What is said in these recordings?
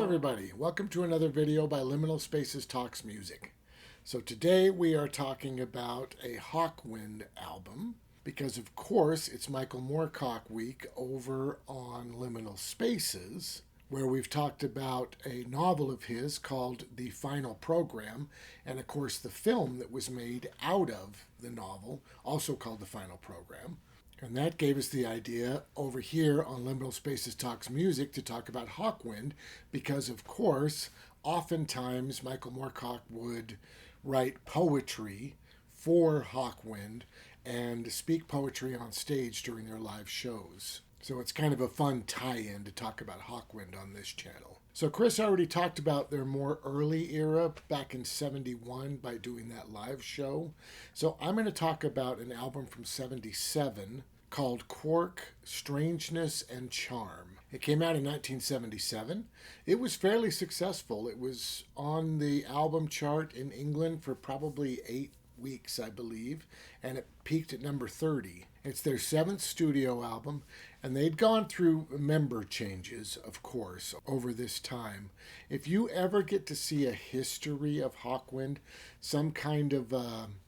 everybody, welcome to another video by Liminal Spaces Talks Music. So today we are talking about a Hawkwind album because of course it's Michael Moorcock week over on Liminal Spaces, where we've talked about a novel of his called The Final Program, and of course the film that was made out of the novel, also called The Final Program. And that gave us the idea over here on Liminal Spaces Talks Music to talk about Hawkwind because, of course, oftentimes Michael Moorcock would write poetry for Hawkwind and speak poetry on stage during their live shows. So it's kind of a fun tie-in to talk about Hawkwind on this channel. So Chris already talked about their more early era back in 71 by doing that live show. So I'm going to talk about an album from 77 called Quark, Strangeness, and Charm. It came out in 1977. It was fairly successful. It was on the album chart in England for probably 8 weeks, I believe, and it peaked at number 30. It's their 7th studio album, and they'd gone through member changes, of course, over this time. If you ever get to see a history of Hawkwind, some kind of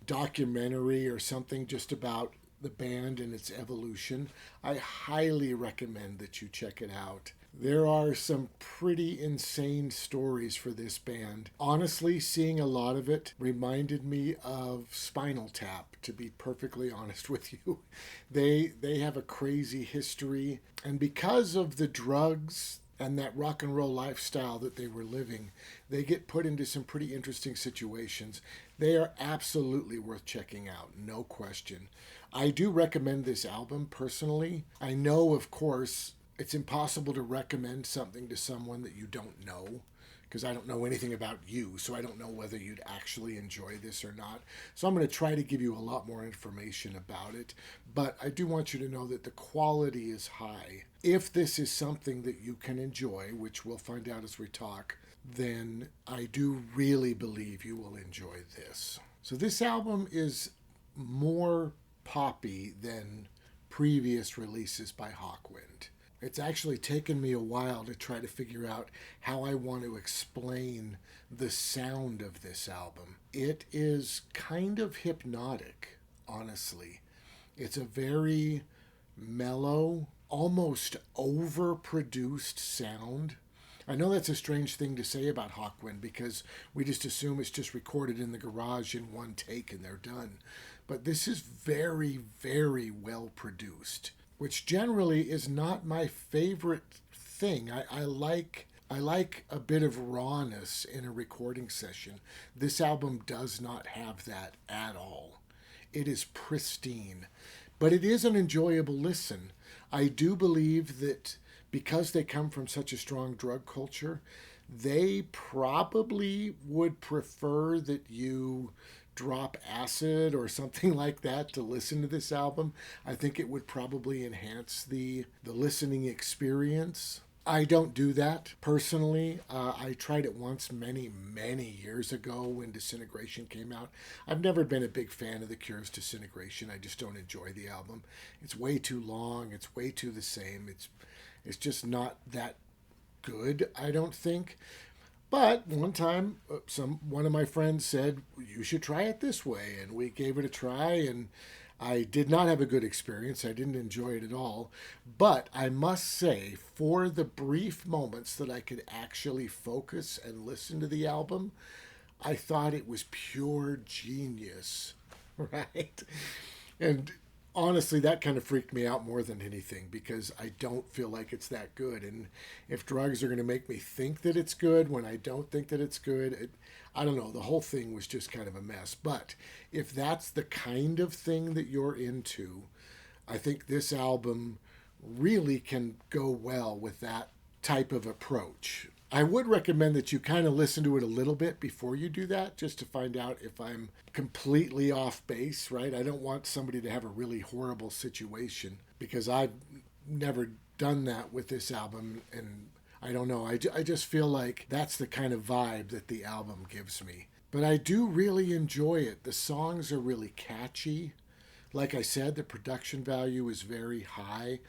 documentary or something just about the band and its evolution, I highly recommend that you check it out. There are some pretty insane stories for this band. Honestly, seeing a lot of it reminded me of Spinal Tap, to be perfectly honest with you. They have a crazy history, and because of the drugs and that rock and roll lifestyle that they were living, they get put into some pretty interesting situations. They are absolutely worth checking out, no question. I do recommend this album personally. I know, of course, it's impossible to recommend something to someone that you don't know, because I don't know anything about you, so I don't know whether you'd actually enjoy this or not. So I'm going to try to give you a lot more information about it, but I do want you to know that the quality is high. If this is something that you can enjoy, which we'll find out as we talk, then I do really believe you will enjoy this. So this album is more poppy than previous releases by Hawkwind. It's actually taken me a while to try to figure out how I want to explain the sound of this album. It is kind of hypnotic, honestly. It's a very mellow, almost overproduced sound. I know that's a strange thing to say about Hawkwind because we just assume it's just recorded in the garage in one take and they're done. But this is very, very well produced, which generally is not my favorite thing. I like a bit of rawness in a recording session. This album does not have that at all. It is pristine, but it is an enjoyable listen. I do believe that because they come from such a strong drug culture, they probably would prefer that you drop acid or something like that to listen to this album. I think it would probably enhance the listening experience. I don't do that personally. I tried it once many years ago when Disintegration came out. I've never been a big fan of The Cure's Disintegration. I just don't enjoy the album. It's way too long. It's way too the same. It's just not that good, I don't think. But one time, one of my friends said, you should try it this way. And we gave it a try, and I did not have a good experience. I didn't enjoy it at all. But I must say, for the brief moments that I could actually focus and listen to the album, I thought it was pure genius, right? And honestly, that kind of freaked me out more than anything because I don't feel like it's that good. And if drugs are going to make me think that it's good when I don't think that it's good, I don't know. The whole thing was just kind of a mess. But if that's the kind of thing that you're into, I think this album really can go well with that type of approach. I would recommend that you kind of listen to it a little bit before you do that, just to find out if I'm completely off base, right? I don't want somebody to have a really horrible situation because I've never done that with this album, and I don't know. I just feel like that's the kind of vibe that the album gives me. But I do really enjoy it. The songs are really catchy. Like I said, the production value is very high.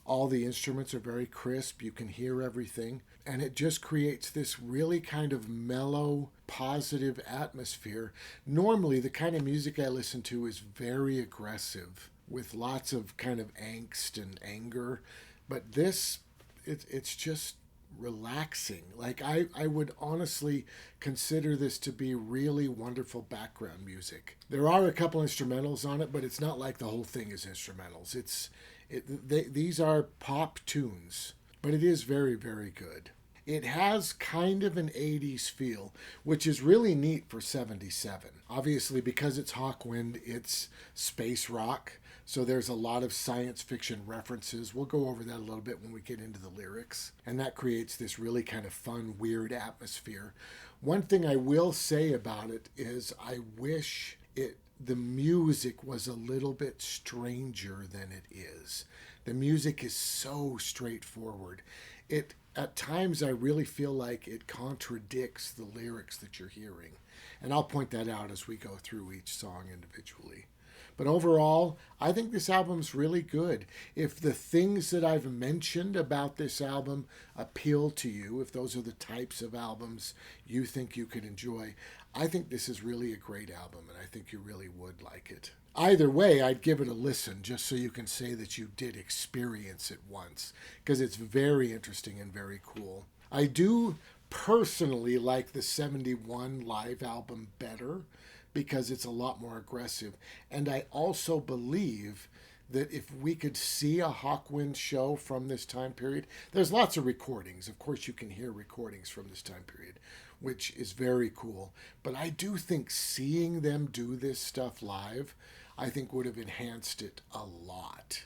All the instruments are very crisp. You can hear everything. And it just creates this really kind of mellow, positive atmosphere. Normally, the kind of music I listen to is very aggressive with lots of kind of angst and anger. But this, it's just relaxing. Like, I would honestly consider this to be really wonderful background music. There are a couple instrumentals on it, but it's not like the whole thing is instrumentals. These are pop tunes, but it is very, very good. It has kind of an 80s feel, which is really neat for 77. Obviously, because it's Hawkwind, it's space rock, so there's a lot of science fiction references. We'll go over that a little bit when we get into the lyrics, and that creates this really kind of fun, weird atmosphere. One thing I will say about it is I wish the music was a little bit stranger than it is. The music is so straightforward. At times I really feel like it contradicts the lyrics that you're hearing. And I'll point that out as we go through each song individually. But overall, I think this album's really good. If the things that I've mentioned about this album appeal to you, if those are the types of albums you think you could enjoy, I think this is really a great album, and I think you really would like it. Either way, I'd give it a listen just so you can say that you did experience it once, because it's very interesting and very cool. I do personally like the 71 live album better because it's a lot more aggressive. And I also believe that if we could see a Hawkwind show from this time period, there's lots of recordings. Of course, you can hear recordings from this time period, which is very cool. But I do think seeing them do this stuff live, I think would have enhanced it a lot.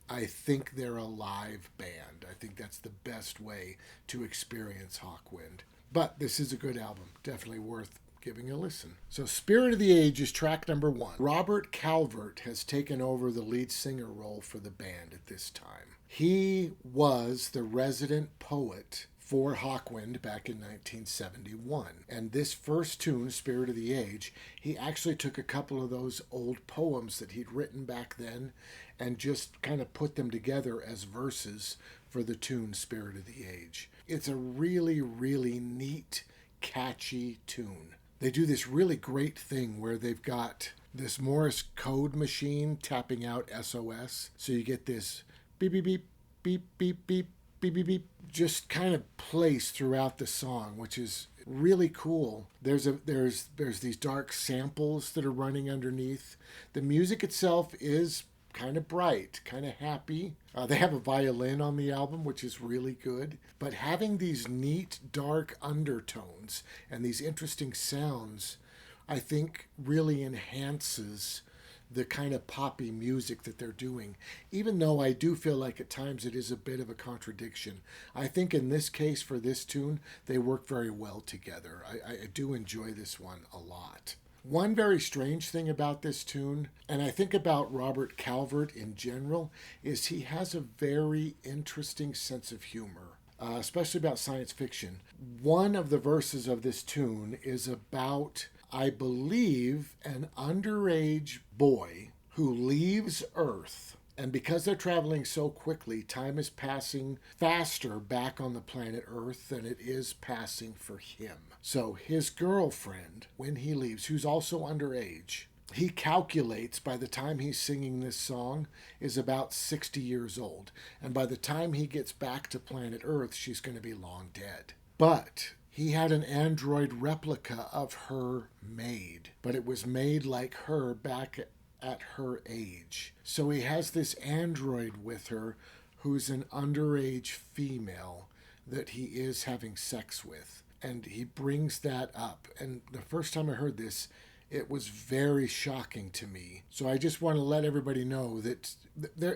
I think they're a live band. I think that's the best way to experience Hawkwind. But this is a good album. Definitely worth giving a listen. So Spirit of the Age is track number 1. Robert Calvert has taken over the lead singer role for the band at this time. He was the resident poet for Hawkwind back in 1971. And this first tune, Spirit of the Age, he actually took a couple of those old poems that he'd written back then and just kind of put them together as verses for the tune Spirit of the Age. It's a really, really neat, catchy tune. They do this really great thing where they've got this Morse code machine tapping out SOS. So you get this beep, beep, beep, beep, beep, beep, beep, beep, beep, just kind of placed throughout the song, which is really cool. There's these dark samples that are running underneath. The music itself is kind of bright, kind of happy. They have a violin on the album, which is really good. But having these neat, dark undertones and these interesting sounds, I think really enhances the kind of poppy music that they're doing, even though I do feel like at times it is a bit of a contradiction. I think in this case, for this tune, they work very well together. I do enjoy this one a lot. One very strange thing about this tune, and I think about Robert Calvert in general, is he has a very interesting sense of humor, especially about science fiction. One of the verses of this tune is about, I believe, an underage boy who leaves Earth. And because they're traveling so quickly, time is passing faster back on the planet Earth than it is passing for him. So his girlfriend, when he leaves, who's also underage, he calculates by the time he's singing this song is about 60 years old. And by the time he gets back to planet Earth, she's going to be long dead. But he had an android replica of her made, but it was made like her back at her age. So he has this android with her who's an underage female that he is having sex with. And he brings that up. And the first time I heard this, it was very shocking to me. So I just want to let everybody know that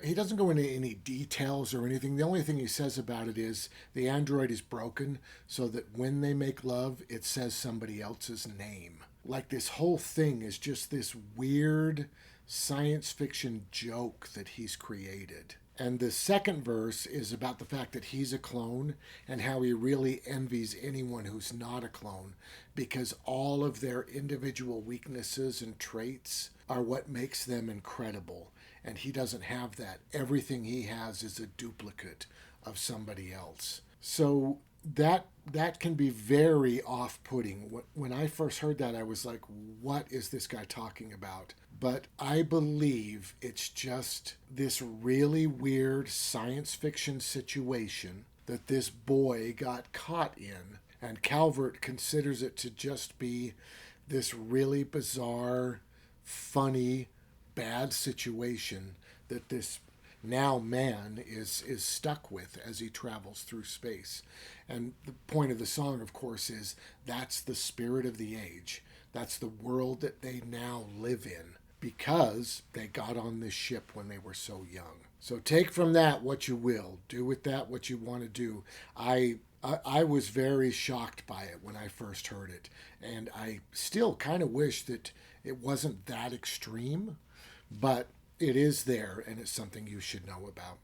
he doesn't go into any details or anything. The only thing he says about it is the android is broken so that when they make love, it says somebody else's name. Like, this whole thing is just this weird science fiction joke that he's created. And the second verse is about the fact that he's a clone and how he really envies anyone who's not a clone, because all of their individual weaknesses and traits are what makes them incredible. And he doesn't have that. Everything he has is a duplicate of somebody else. So that can be very off-putting. When I first heard that, I was like, what is this guy talking about? But I believe it's just this really weird science fiction situation that this boy got caught in. And Calvert considers it to just be this really bizarre, funny, bad situation that this now man is stuck with as he travels through space. And the point of the song, of course, is that's the spirit of the age. That's the world that they now live in, because they got on this ship when they were so young. So take from that what you will. Do with that what you want to do. I was very shocked by it when I first heard it. And I still kind of wish that it wasn't that extreme. But it is there, and it's something you should know about.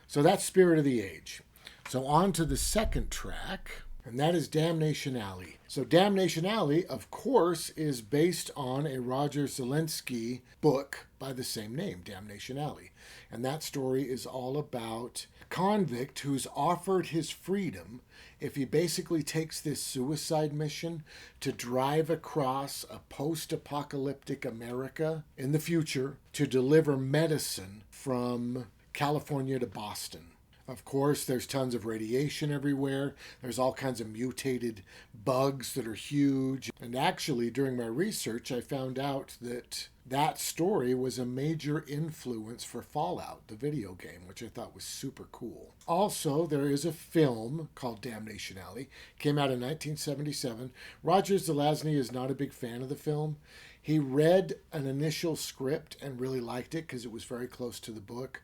So that's Spirit of the Age. So on to the second track, and that is Damnation Alley. So Damnation Alley, of course, is based on a Roger Zelensky book by the same name, Damnation Alley. And that story is all about a convict who's offered his freedom if he basically takes this suicide mission to drive across a post-apocalyptic America in the future to deliver medicine from California to Boston. Of course, there's tons of radiation everywhere. There's all kinds of mutated bugs that are huge. And actually, during my research, I found out that that story was a major influence for Fallout, the video game, which I thought was super cool. Also, there is a film called Damnation Alley. Came out in 1977. Roger Zelazny is not a big fan of the film. He read an initial script and really liked it because it was very close to the book.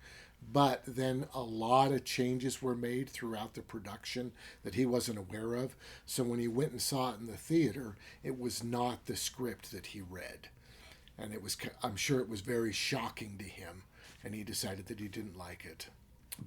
But then a lot of changes were made throughout the production that he wasn't aware of. So when he went and saw it in the theater, it was not the script that he read. And I'm sure it was very shocking to him, and he decided that he didn't like it.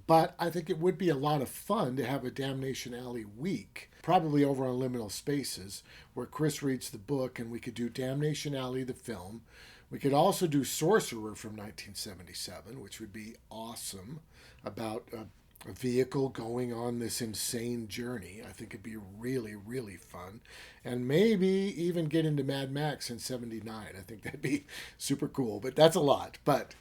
But I think it would be a lot of fun to have a Damnation Alley week, probably over on Liminal Spaces, where Chris reads the book and we could do Damnation Alley, the film. We could also do Sorcerer from 1977, which would be awesome, about a vehicle going on this insane journey. I think it'd be really, really fun. And maybe even get into Mad Max in 79. I think that'd be super cool, but that's a lot. But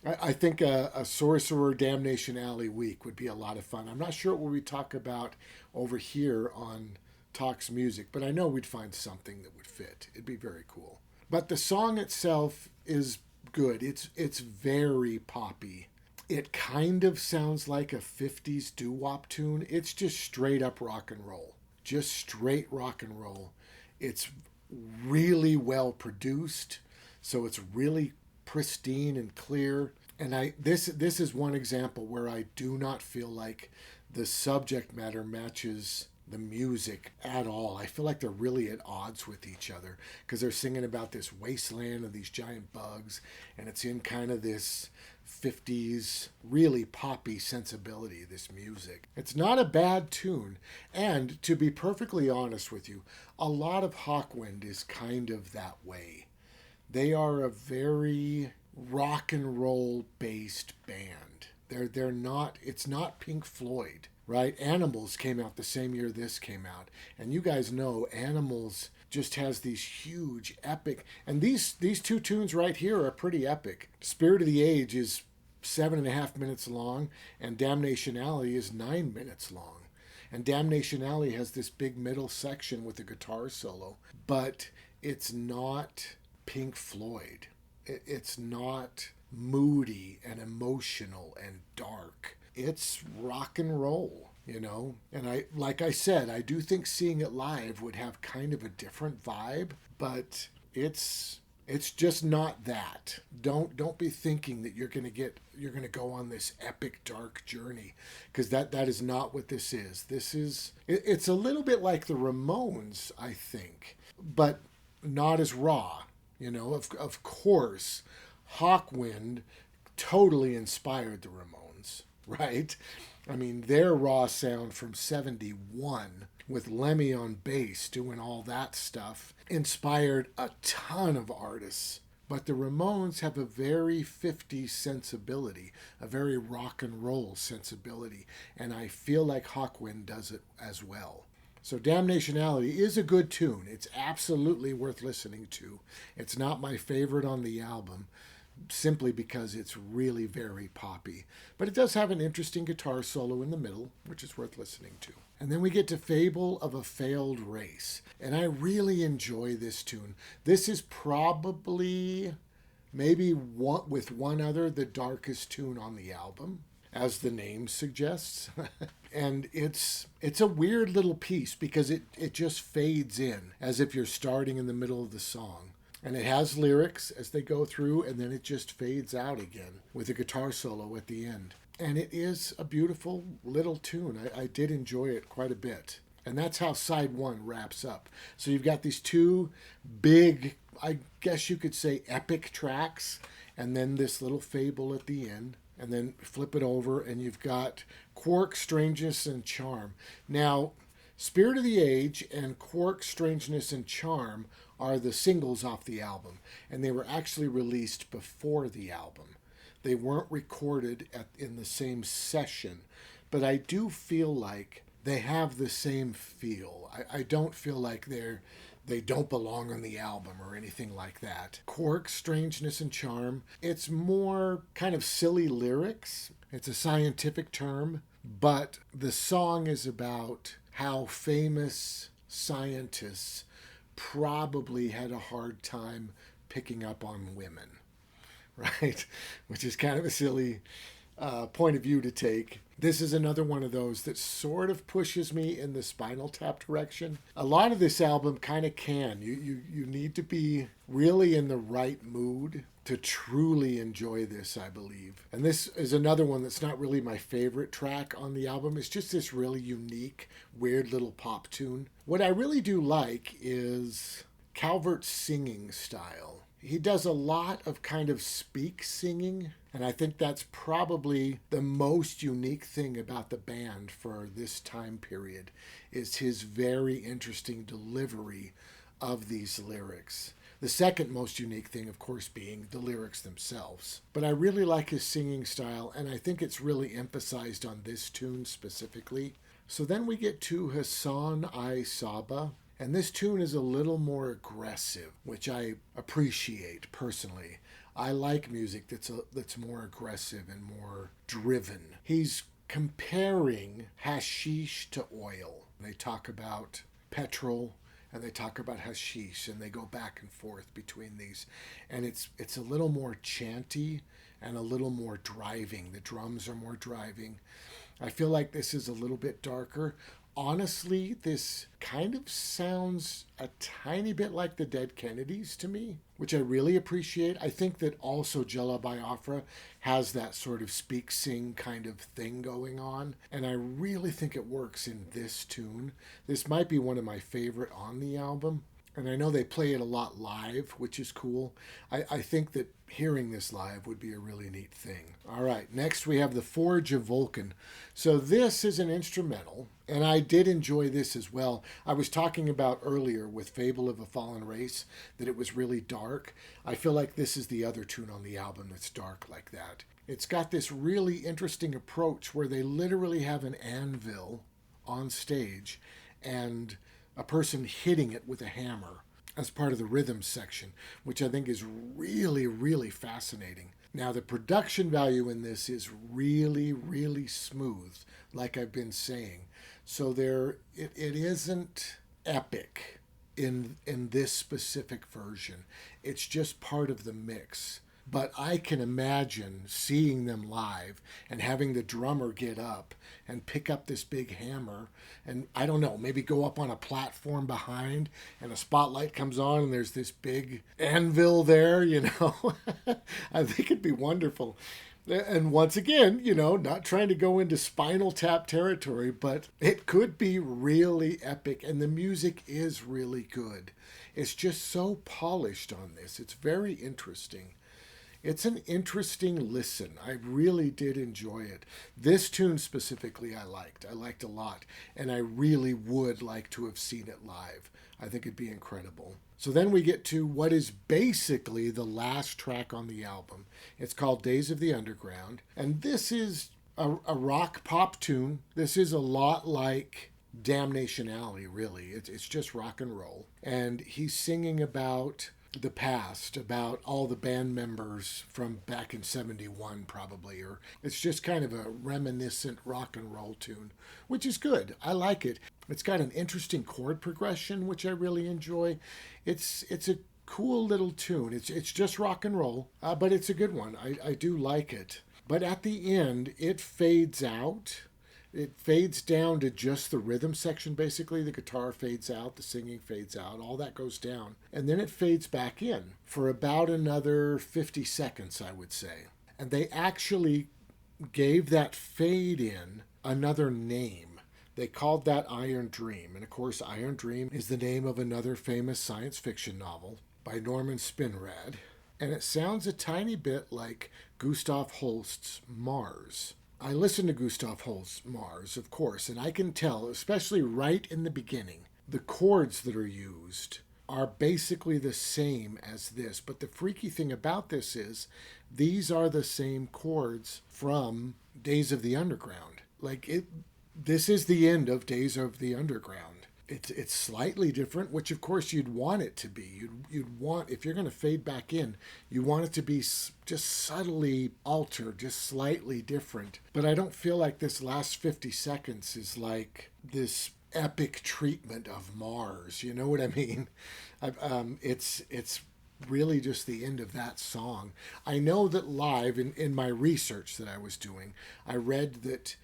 I think a Sorcerer Damnation Alley week would be a lot of fun. I'm not sure what we talk about over here on Talks Music, but I know we'd find something that would fit. It'd be very cool. But the song itself is good. It's very poppy. It kind of sounds like a 50s doo-wop tune. It's just straight up rock and roll. Just straight rock and roll. It's really well produced, so it's really pristine and clear. And this is one example where I do not feel like the subject matter matches the music at all. I feel like they're really at odds with each other because they're singing about this wasteland of these giant bugs, and it's in kind of this 50s really poppy sensibility, this music. It's not a bad tune, and to be perfectly honest with you, a lot of Hawkwind is kind of that way. They are a very rock and roll based band. They're not, it's not Pink Floyd. Right? Animals came out the same year this came out. And you guys know Animals just has these huge epic, and these two tunes right here are pretty epic. Spirit of the Age is 7.5 minutes long, and Damnation Alley is 9 minutes long. And Damnation Alley has this big middle section with a guitar solo, but it's not Pink Floyd. It's not moody and emotional and dark. It's rock and roll, you know? And like I said, I do think seeing it live would have kind of a different vibe, but it's just not that. Don't be thinking that you're going to go on this epic dark journey, because that is not what this is. It's a little bit like the Ramones, I think, but not as raw, you know? Of course, Hawkwind totally inspired the Ramones. right? I mean, their raw sound from 71 with Lemmy on bass doing all that stuff inspired a ton of artists. But the Ramones have a very 50s sensibility, a very rock and roll sensibility, and I feel like Hawkwind does it as well. So Damnationality is a good tune. It's absolutely worth listening to. It's not my favorite on the album, simply because it's really very poppy. But it does have an interesting guitar solo in the middle, which is worth listening to. And then we get to Fable of a Failed Race. And I really enjoy this tune. This is probably, maybe one, with one other, the darkest tune on the album, as the name suggests. And it's a weird little piece because it just fades in as if you're starting in the middle of the song. And it has lyrics as they go through, and then it just fades out again with a guitar solo at the end. And it is a beautiful little tune. I did enjoy it quite a bit. And that's how side one wraps up. So you've got these two big, I guess you could say, epic tracks, and then this little fable at the end. And then flip it over, and you've got Quark, Strangeness, and Charm. Now, Spirit of the Age and Quark, Strangeness, and Charm are the singles off the album, and they were actually released before the album. They weren't recorded in the same session, but I do feel like they have the same feel. I don't feel like they don't belong on the album or anything like that. Quark, Strangeness, and Charm, it's more kind of silly lyrics. It's a scientific term, but the song is about how famous scientists probably had a hard time picking up on women, right? Which is kind of a silly point of view to take. This is another one of those that sort of pushes me in the Spinal Tap direction. A lot of this album kind of can. You need to be really in the right mood to truly enjoy this, I believe. And this is another one that's not really my favorite track on the album. It's just this really unique, weird little pop tune. What I really do like is Calvert's singing style. He does a lot of kind of speak singing, and I think that's probably the most unique thing about the band for this time period, is his very interesting delivery of these lyrics. The second most unique thing, of course, being the lyrics themselves. But I really like his singing style, and I think it's really emphasized on this tune specifically. So then we get to Hassan I Saba. And this tune is a little more aggressive, which I appreciate personally. I like music that's more aggressive and more driven. He's comparing hashish to oil. They talk about petrol and they talk about hashish, and they go back and forth between these. And it's a little more chanty and a little more driving. The drums are more driving. I feel like this is a little bit darker. Honestly, this kind of sounds a tiny bit like the Dead Kennedys to me, which I really appreciate. I think that also Jella Biafra has that sort of speak-sing kind of thing going on, and I really think it works in this tune. This might be one of my favorite on the album, and I know they play it a lot live, which is cool. I think that hearing this live would be a really neat thing. All right, next we have The Forge of Vulcan. So this is an instrumental, and I did enjoy this as well. I was talking about earlier with Fable of a Fallen Race that it was really dark. I feel like this is the other tune on the album that's dark like that. It's got this really interesting approach where they literally have an anvil on stage and a person hitting it with a hammer as part of the rhythm section, which I think is really, really fascinating. Now, the production value in this is really, really smooth, like I've been saying. So it isn't epic in this specific version. It's just part of the mix. But I can imagine seeing them live and having the drummer get up and pick up this big hammer and, I don't know, maybe go up on a platform behind and a spotlight comes on and there's this big anvil there, I think it'd be wonderful. And once again, not trying to go into Spinal Tap territory, but it could be really epic, and the music is really good. It's just so polished on this. It's very interesting. It's an interesting listen. I really did enjoy it. This tune specifically I liked. I liked a lot. And I really would like to have seen it live. I think it'd be incredible. So then we get to what is basically the last track on the album. It's called Days of the Underground. And this is a rock pop tune. This is a lot like Damnation Alley, really. It's just rock and roll. And he's singing about the past, about all the band members from back in 71 probably, or it's just kind of a reminiscent rock and roll tune, which is good. I like it. It's got an interesting chord progression, which I really enjoy. It's a cool little tune. It's just rock and roll, but it's a good one. I do like it. But at the end, it fades out. It fades down to just the rhythm section, basically. The guitar fades out, the singing fades out, all that goes down. And then it fades back in for about another 50 seconds, I would say. And they actually gave that fade in another name. They called that Iron Dream. And of course, Iron Dream is the name of another famous science fiction novel by Norman Spinrad. And it sounds a tiny bit like Gustav Holst's Mars. I listened to Gustav Holst's Mars, of course, and I can tell, especially right in the beginning, the chords that are used are basically the same as this. But the freaky thing about this is these are the same chords from Days of the Underground. This is the end of Days of the Underground. It's slightly different, which of course you'd want it to be. You'd want, if you're going to fade back in, you want it to be just subtly altered, just slightly different. But I don't feel like this last 50 seconds is like this epic treatment of Mars. You know what I mean? It's really just the end of that song. I know that live, in my research that I was doing, I read that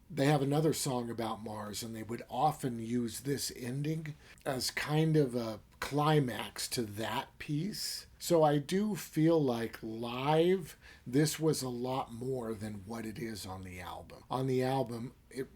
they have another song about Mars, and they would often use this ending as kind of a climax to that piece. So I do feel like live, this was a lot more than what it is on the album. On the album, it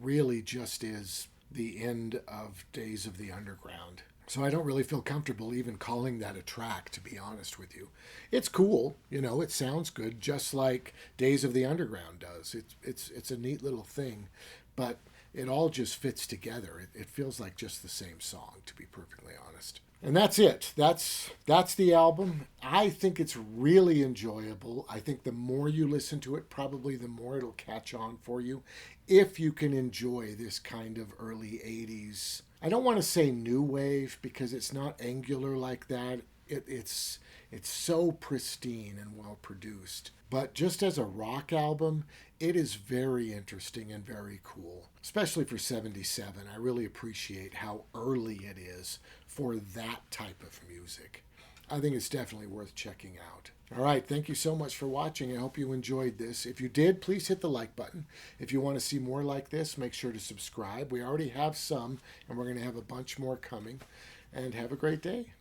really just is the end of Days of the Underground. So I don't really feel comfortable even calling that a track, to be honest with you. It's cool, it sounds good, just like Days of the Underground does. It's a neat little thing, but it all just fits together. It feels like just the same song, to be perfectly honest. And that's it. That's the album. I think it's really enjoyable. I think the more you listen to it, probably the more it'll catch on for you, if you can enjoy this kind of early 80s. I don't want to say new wave because it's not angular like that. It's so pristine and well produced. But just as a rock album, it is very interesting and very cool, especially for 77. I really appreciate how early it is for that type of music. I think it's definitely worth checking out. All right, thank you so much for watching. I hope you enjoyed this. If you did, please hit the like button. If you want to see more like this, make sure to subscribe. We already have some, and we're going to have a bunch more coming. And have a great day.